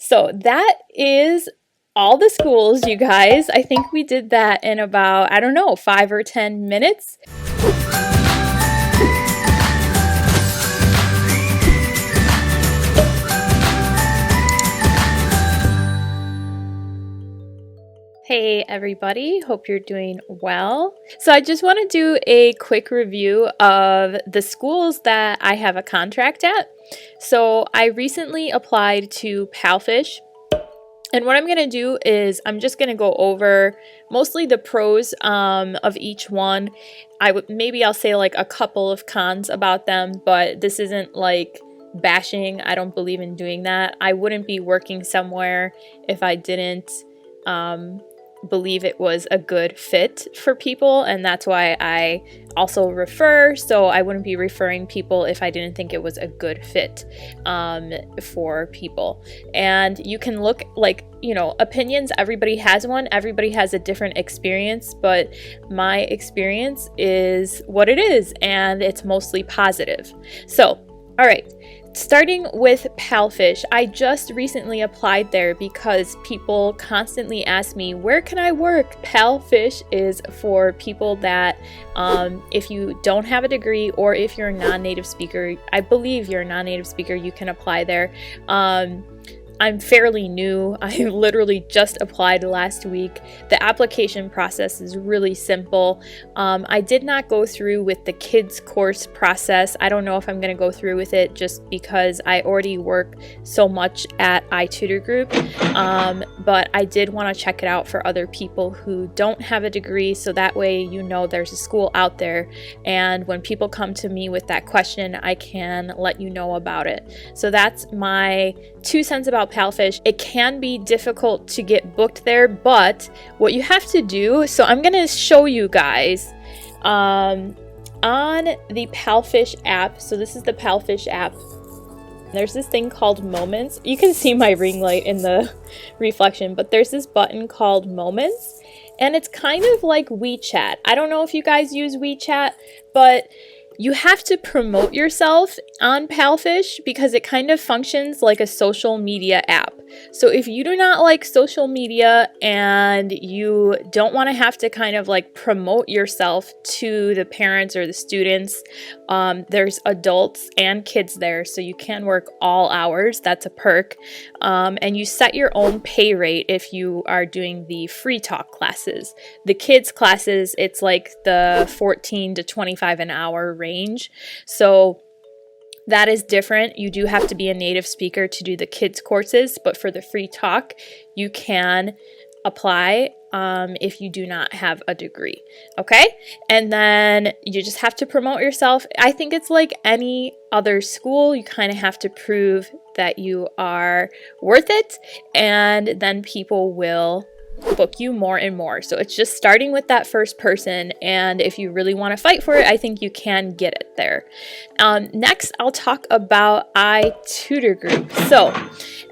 So that is all the schools, you guys. I think we did that in about, I don't know, 5 or 10 minutes. Hey everybody, hope you're doing well. So I just want to do a quick review of the schools that I have a contract at. So I recently applied to Palfish, and what I'm going to do is I'm just going to go over mostly the pros of each one. Maybe I'll say like a couple of cons about them, but this isn't like bashing. I don't believe in doing that. I wouldn't be working somewhere if I didn't believe it was a good fit for people, and that's why I also refer. So I wouldn't be referring people if I didn't think it was a good fit for people. And you can look, like, you know, opinions, everybody has one, everybody has a different experience, but my experience is what it is, and it's mostly positive. So all right, starting with Palfish, I just recently applied there because people constantly ask me, where can I work? Palfish is for people that, if you don't have a degree or if you're a non-native speaker, I believe you're a non-native speaker, you can apply there. I'm fairly new. I literally just applied last week. The application process is really simple. I did not go through with the kids course process. I don't know if I'm going to go through with it just because I already work so much at iTutorGroup. But I did want to check it out for other people who don't have a degree, so that way you know there's a school out there, and when people come to me with that question, I can let you know about it. So that's my 2 cents about Palfish. It can be difficult to get booked there, but what you have to do, so I'm going to show you guys on the Palfish app. So this is the Palfish app. There's this thing called Moments. You can see my ring light in the reflection, but there's this button called Moments, and it's kind of like WeChat. I don't know if you guys use WeChat, but you have to promote yourself on Palfish because it kind of functions like a social media app. So if you do not like social media and you don't want to have to kind of like promote yourself to the parents or the students, there's adults and kids there, so you can work all hours. That's a perk. And you set your own pay rate if you are doing the free talk classes. The kids classes, it's like the 14 to 25 an hour range. So that is different. You do have to be a native speaker to do the kids courses, but for the free talk, you can apply if you do not have a degree. Okay? And then you just have to promote yourself. I think it's like any other school. You kind of have to prove that you are worth it, and then people will book you more and more. So it's just starting with that first person, and if you really want to fight for it, I think you can get it there. Next, I'll talk about iTutorGroup. So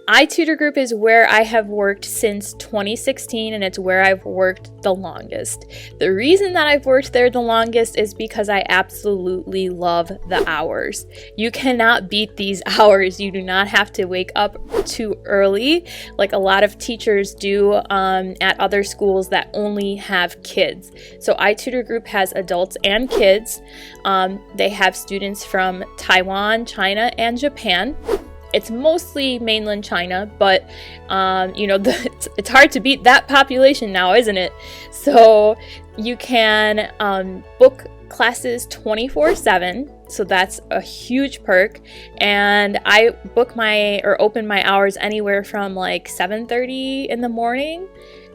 iTutorGroup is where I have worked since 2016, and it's where I've worked the longest. The reason that I've worked there the longest is because I absolutely love the hours. You cannot beat these hours. You do not have to wake up too early like a lot of teachers do at other schools that only have kids. So iTutorGroup has adults and kids. They have students from Taiwan, China, and Japan. It's mostly mainland China, but you know, it's hard to beat that population now, isn't it? So you can book classes 24/7, so that's a huge perk. And I open my hours anywhere from like 7:30 in the morning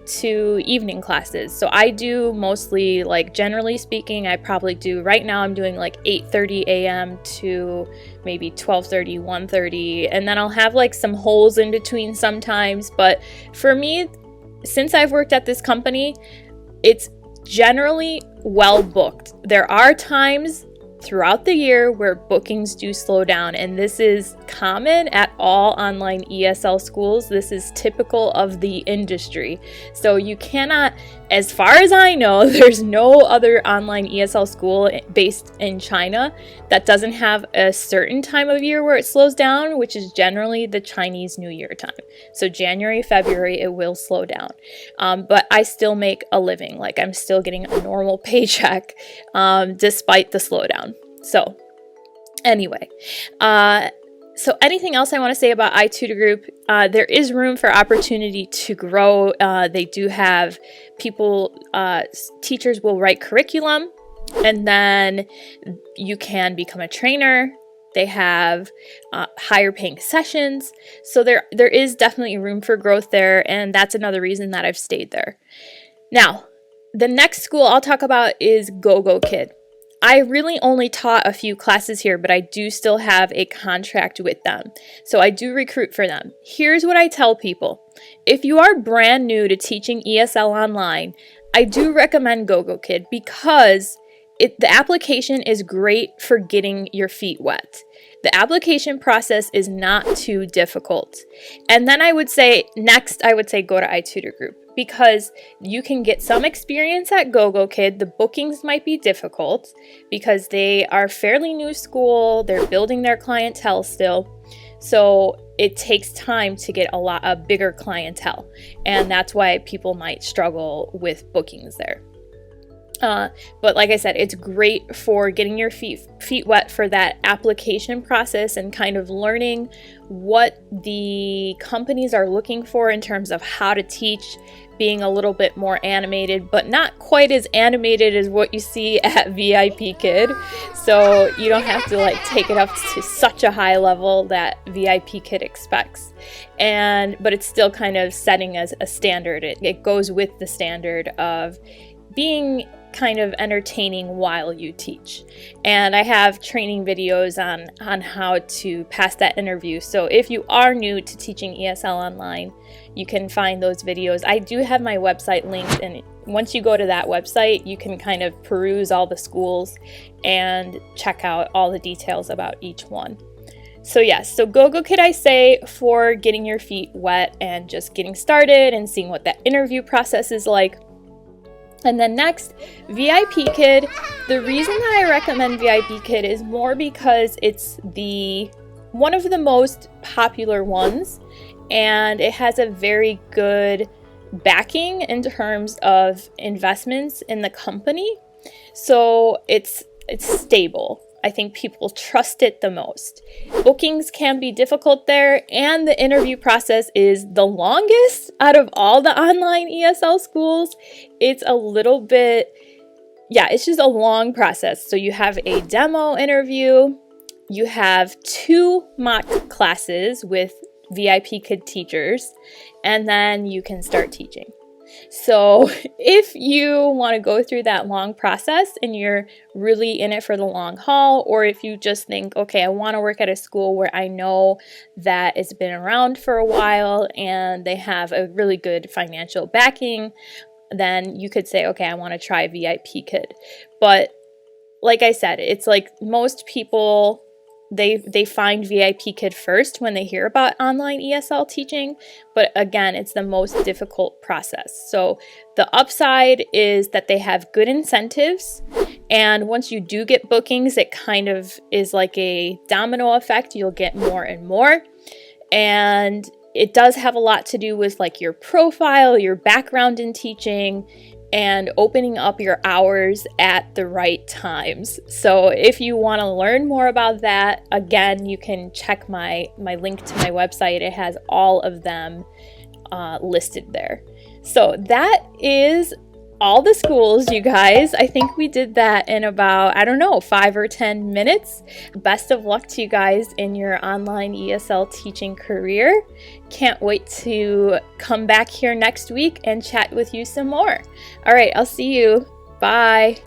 to evening classes. So I do mostly, like, generally speaking, I probably do, right now I'm doing like 8:30 a.m. to maybe 12:30, 1:30, and then I'll have like some holes in between sometimes. But for me, since I've worked at this company, it's generally well booked. There are times throughout the year where bookings do slow down, and this is common at all online ESL schools. This is typical of the industry. So you cannot, as far as I know, there's no other online ESL school based in China that doesn't have a certain time of year where it slows down, which is generally the Chinese New Year time. So January, February, it will slow down. But I still make a living. Like, I'm still getting a normal paycheck despite the slowdown. So anyway, so anything else I want to say about iTutorGroup? There is room for opportunity to grow. They do have people, teachers will write curriculum, and then you can become a trainer. They have higher paying sessions. So there is definitely room for growth there, and that's another reason that I've stayed there. Now, the next school I'll talk about is Gogokid. I really only taught a few classes here, but I do still have a contract with them. So I do recruit for them. Here's what I tell people. If you are brand new to teaching ESL online, I do recommend Gogokid because the application is great for getting your feet wet. The application process is not too difficult. And then I would say go to iTutorGroup, because you can get some experience at Gogokid. The bookings might be difficult because they are fairly new school. They're building their clientele still. So it takes time to get a bigger clientele. And that's why people might struggle with bookings there. But like I said, it's great for getting your feet wet for that application process and kind of learning what the companies are looking for in terms of how to teach, being a little bit more animated, but not quite as animated as what you see at Vipkid. So you don't have to take it up to such a high level that Vipkid expects. But it's still kind of setting as a standard. It goes with the standard of being kind of entertaining while you teach. And I have training videos on how to pass that interview. So if you are new to teaching ESL online, you can find those videos. I do have my website linked, and once you go to that website, you can kind of peruse all the schools and check out all the details about each one. So yes, so Gogokid I say for getting your feet wet and just getting started and seeing what that interview process is like. And then next, Vipkid. The reason that I recommend Vipkid is more because it's one of the most popular ones, and it has a very good backing in terms of investments in the company. So it's stable. I think people trust it the most. Bookings can be difficult there, and the interview process is the longest out of all the online ESL schools. It's a little bit, it's just a long process. So you have a demo interview, you have 2 mock classes with Vipkid teachers, and then you can start teaching. So if you want to go through that long process and you're really in it for the long haul, or if you just think, okay, I want to work at a school where I know that it's been around for a while and they have a really good financial backing, then you could say, okay, I want to try Vipkid. But like I said, it's like most people, they find Vipkid first when they hear about online ESL teaching, but again, it's the most difficult process. So the upside is that they have good incentives, and once you do get bookings, it kind of is like a domino effect. You'll get more and more, and it does have a lot to do with your profile, your background in teaching, and opening up your hours at the right times. So if you want to learn more about that, again, you can check my link to my website. It has all of them listed there. So that is all the schools, you guys. I think we did that in about, 5 or 10 minutes. Best of luck to you guys in your online ESL teaching career. Can't wait to come back here next week and chat with you some more. All right, I'll see you. Bye.